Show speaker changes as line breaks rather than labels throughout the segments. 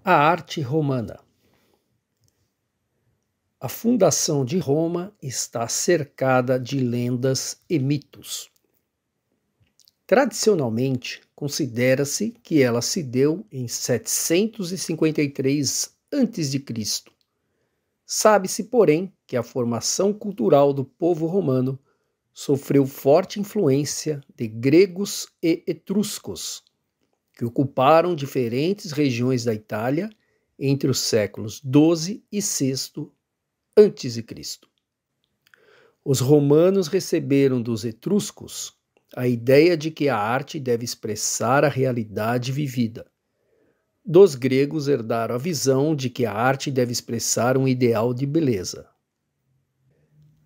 A arte romana. A fundação de Roma está cercada de lendas e mitos. Tradicionalmente, considera-se que ela se deu em 753 a.C. Sabe-se, porém, que a formação cultural do povo romano sofreu forte influência de gregos e etruscos, que ocuparam diferentes regiões da Itália entre os séculos XII e VI a.C. Os romanos receberam dos etruscos a ideia de que a arte deve expressar a realidade vivida. Dos gregos herdaram a visão de que a arte deve expressar um ideal de beleza.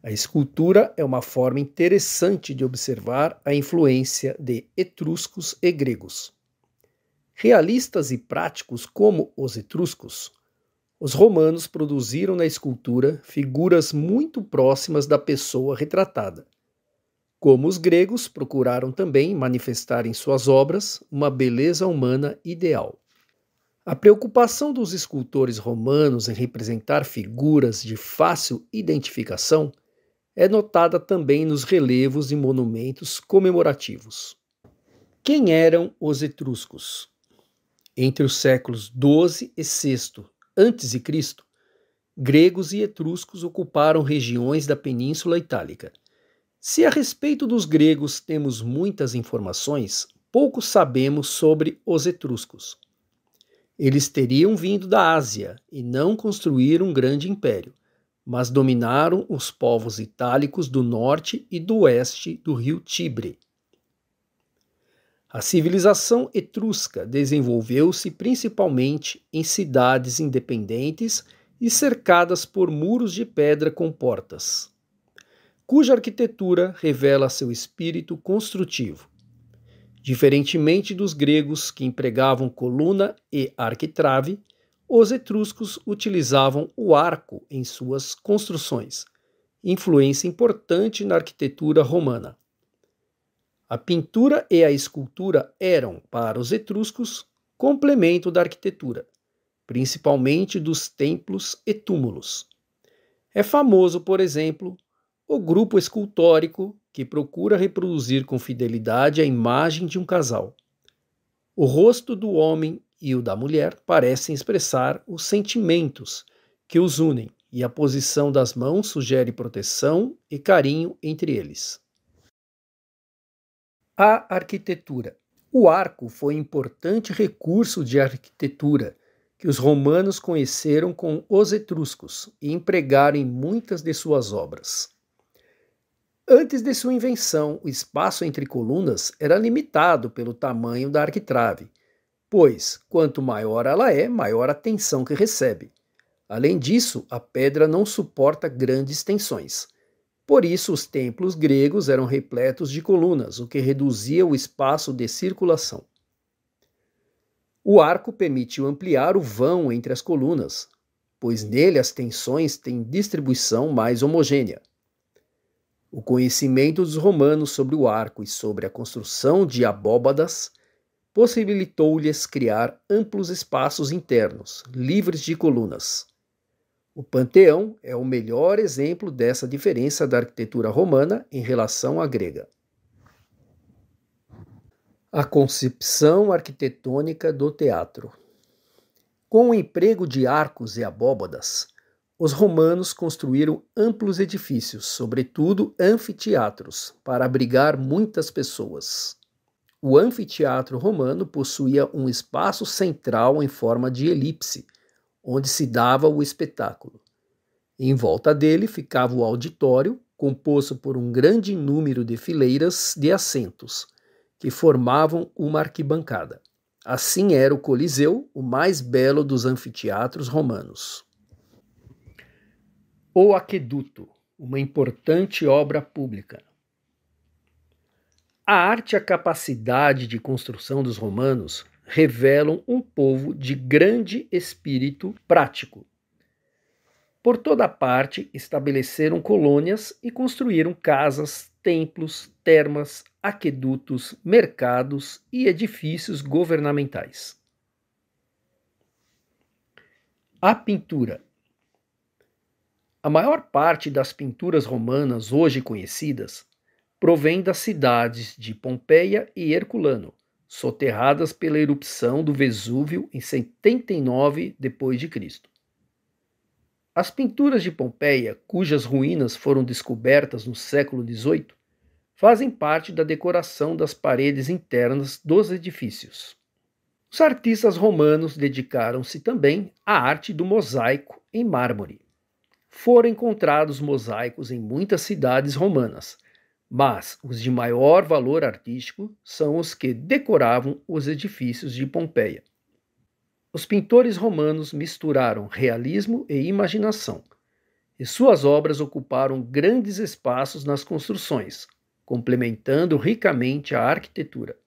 A escultura é uma forma interessante de observar a influência de etruscos e gregos. Realistas e práticos como os etruscos, os romanos produziram na escultura figuras muito próximas da pessoa retratada. Como os gregos, procuraram também manifestar em suas obras uma beleza humana ideal. A preocupação dos escultores romanos em representar figuras de fácil identificação é notada também nos relevos e monumentos comemorativos. Quem eram os etruscos? Entre os séculos XII e VI a.C., gregos e etruscos ocuparam regiões da Península Itálica. Se a respeito dos gregos temos muitas informações, pouco sabemos sobre os etruscos. Eles teriam vindo da Ásia e não construíram um grande império, mas dominaram os povos itálicos do norte e do oeste do rio Tibre. A civilização etrusca desenvolveu-se principalmente em cidades independentes e cercadas por muros de pedra com portas, cuja arquitetura revela seu espírito construtivo. Diferentemente dos gregos, que empregavam coluna e arquitrave, os etruscos utilizavam o arco em suas construções, influência importante na arquitetura romana. A pintura e a escultura eram, para os etruscos, complemento da arquitetura, principalmente dos templos e túmulos. É famoso, por exemplo, o grupo escultórico que procura reproduzir com fidelidade a imagem de um casal. O rosto do homem e o da mulher parecem expressar os sentimentos que os unem, e a posição das mãos sugere proteção e carinho entre eles. A arquitetura. O arco foi um importante recurso de arquitetura que os romanos conheceram com os etruscos e empregaram em muitas de suas obras. Antes de sua invenção, o espaço entre colunas era limitado pelo tamanho da arquitrave, pois, quanto maior ela é, maior a tensão que recebe. Além disso, a pedra não suporta grandes tensões. Por isso, os templos gregos eram repletos de colunas, o que reduzia o espaço de circulação. O arco permitiu ampliar o vão entre as colunas, pois nele as tensões têm distribuição mais homogênea. O conhecimento dos romanos sobre o arco e sobre a construção de abóbadas possibilitou-lhes criar amplos espaços internos, livres de colunas. O Panteão é o melhor exemplo dessa diferença da arquitetura romana em relação à grega. A concepção arquitetônica do teatro. Com o emprego de arcos e abóbadas, os romanos construíram amplos edifícios, sobretudo anfiteatros, para abrigar muitas pessoas. O anfiteatro romano possuía um espaço central em forma de elipse, onde se dava o espetáculo. Em volta dele ficava o auditório, composto por um grande número de fileiras de assentos, que formavam uma arquibancada. Assim era o Coliseu, o mais belo dos anfiteatros romanos. O aqueduto, uma importante obra pública. A arte e a capacidade de construção dos romanos revelam um povo de grande espírito prático. Por toda parte estabeleceram colônias e construíram casas, templos, termas, aquedutos, mercados e edifícios governamentais. A pintura. A maior parte das pinturas romanas hoje conhecidas provém das cidades de Pompeia e Herculano, soterradas pela erupção do Vesúvio em 79 d.C. As pinturas de Pompeia, cujas ruínas foram descobertas no século XVIII, fazem parte da decoração das paredes internas dos edifícios. Os artistas romanos dedicaram-se também à arte do mosaico em mármore. Foram encontrados mosaicos em muitas cidades romanas, mas os de maior valor artístico são os que decoravam os edifícios de Pompeia. Os pintores romanos misturaram realismo e imaginação, e suas obras ocuparam grandes espaços nas construções, complementando ricamente a arquitetura.